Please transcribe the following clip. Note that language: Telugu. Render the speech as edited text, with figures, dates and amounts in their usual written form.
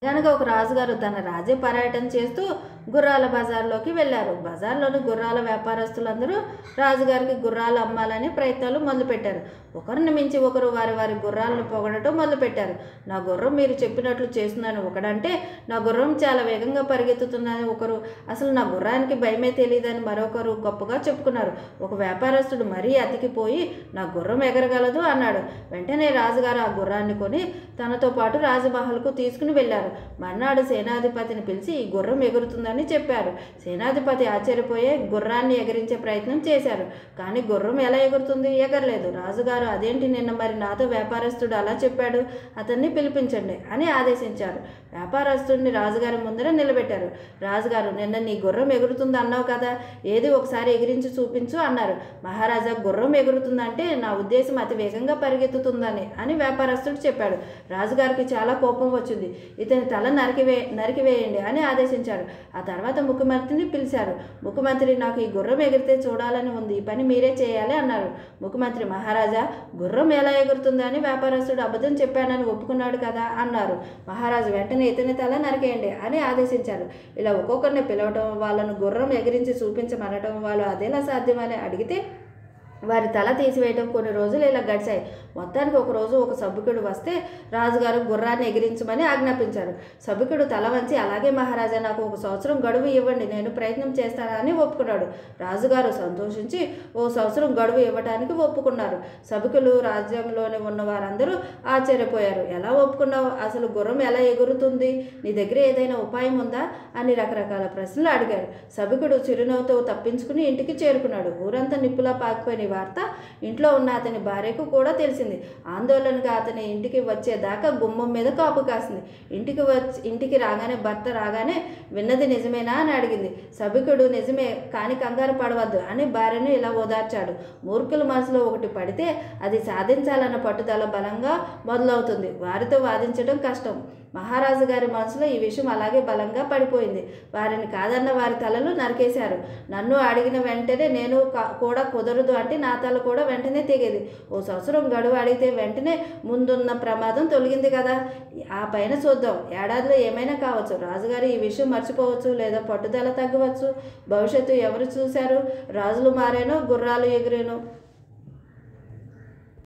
కనుక ఒక రాజుగారు తన రాజ్య పర్యటన చేస్తూ గుర్రాల బజార్లోకి వెళ్ళారు. బజార్లోని గుర్రాల వ్యాపారస్తులందరూ రాజుగారికి గుర్రాలు అమ్మాలని ప్రయత్నాలు మొదలుపెట్టారు. ఒకరిని మించి ఒకరు వారి వారి గుర్రాలను పొగడటం మొదలుపెట్టారు. నా గుర్రం మీరు చెప్పినట్లు చేస్తుందని ఒకడంటే, నా గుర్రం చాలా వేగంగా పరిగెత్తుతుందని ఒకరు, అసలు నా గుర్రానికి భయమే తెలియదని మరొకరు గొప్పగా చెప్పుకున్నారు. ఒక వ్యాపారస్తుడు మరీ అతికిపోయి నా గుర్రం ఎగరగలదు అన్నాడు. వెంటనే రాజుగారు ఆ గుర్రాన్ని కొని తనతో పాటు రాజమహల్కు తీసుకుని వెళ్ళారు. మర్నాడు సేనాధిపతిని పిలిచి ఈ గుర్రం ఎగురుతుందని చెప్పారు. సేనాధిపతి ఆశ్చర్యపోయే గుర్రాన్ని ఎగిరించే ప్రయత్నం చేశారు. కానీ గుర్రం ఎలా ఎగురుతుంది? ఎగరలేదు. రాజుగారు అదేంటి, నిన్న మరి నాతో వ్యాపారస్తుడు అలా చెప్పాడు, అతన్ని పిలిపించండి అని ఆదేశించారు. వ్యాపారస్తుడిని రాజుగారి ముందర నిలబెట్టారు. రాజుగారు, నిన్న నీ గుర్రం ఎగురుతుంది అన్నావు కదా, ఏది ఒకసారి ఎగిరించి చూపించు అన్నారు. మహారాజా, గుర్రం ఎగురుతుందంటే నా ఉద్దేశం అతి వేగంగా పరిగెత్తుతుందని అని వ్యాపారస్తుడు చెప్పాడు. రాజుగారికి చాలా కోపం వచ్చింది. ఇతని తల నరికివేయండి అని ఆదేశించారు. ఆ తర్వాత ముఖ్యమంత్రిని పిలిచారు. ముఖ్యమంత్రి, నాకు ఈ గుర్రం ఎగిరితే చూడాలని ఉంది, ఈ పని మీరే చేయాలి అన్నారు. ముఖ్యమంత్రి, మహారాజా, గుర్రం ఎలా ఎగురుతుంది అని వ్యాపారస్తుడు అబద్ధం చెప్పానని ఒప్పుకున్నాడు కదా అన్నారు. మహారాజు వెంటనే ఇతని తల నరికేయండి అని ఆదేశించారు. ఇలా ఒక్కొక్కరిని పిలవటం, వాళ్ళను గుర్రం ఎగిరించి చూపించమనటం, వాళ్ళు అదేలా సాధ్యమని అడిగితే వారి తల తీసివేయటం కొన్ని రోజులు ఇలా గడిచాయి. మొత్తానికి ఒకరోజు ఒక సభికుడు వస్తే రాజుగారు గుర్రాన్ని ఎగిరించమని ఆజ్ఞాపించారు. సభికుడు తల వంచి, అలాగే మహారాజా, నాకు 1 సంవత్సరం గడువు ఇవ్వండి, నేను ప్రయత్నం చేస్తానని ఒప్పుకున్నాడు. రాజుగారు సంతోషించి 1 సంవత్సరం గడువు ఇవ్వటానికి ఒప్పుకున్నారు. సభికులు, రాజ్యంలోని ఉన్న వారందరూ ఆశ్చర్యపోయారు. ఎలా ఒప్పుకున్నావు? అసలు గుర్రం ఎలా ఎగురుతుంది? నీ దగ్గర ఏదైనా ఉపాయం ఉందా అని రకరకాల ప్రశ్నలు అడిగారు. సభికుడు చిరునవ్వుతో తప్పించుకుని ఇంటికి చేరుకున్నాడు. ఊరంతా నిప్పులా పాకిపోయిన వార్త ఇంట్లో ఉన్న అతని భార్యకు కూడా తెలిసింది. ఆందోళనగా అతని ఇంటికి వచ్చేదాకా గుమ్మం మీద కాపు కాసింది. ఇంటికి రాగానే భర్త రాగానే విన్నది నిజమేనా అని అడిగింది. సభికుడు, నిజమే, కానీ కంగారు పడవద్దు అని భార్యను ఇలా ఓదార్చాడు. మూర్ఖుల మనసులో ఒకటి పడితే అది సాధించాలన్న పట్టుదల బలంగా మొదలవుతుంది. వారితో వాదించడం కష్టం. మహారాజు గారి మనసులో ఈ విషయం అలాగే బలంగా పడిపోయింది. వారిని కాదన్న వారి తలలు నరికేశారు. నన్ను అడిగిన వెంటనే నేను కూడా కుదరదు అంటే నా తల కూడా వెంటనే తెగేది. 1 సంవత్సరం గడువు అడిగితే వెంటనే ముందున్న ప్రమాదం తొలగింది కదా, ఆ పైన చూద్దాం, ఏడాదిలో ఏమైనా కావచ్చు. రాజుగారు ఈ విషయం మర్చిపోవచ్చు, లేదా పట్టుదల తగ్గవచ్చు. భవిష్యత్తు ఎవరు చూశారు? రాజులు మారేనో గుర్రాలు ఎగిరేనో.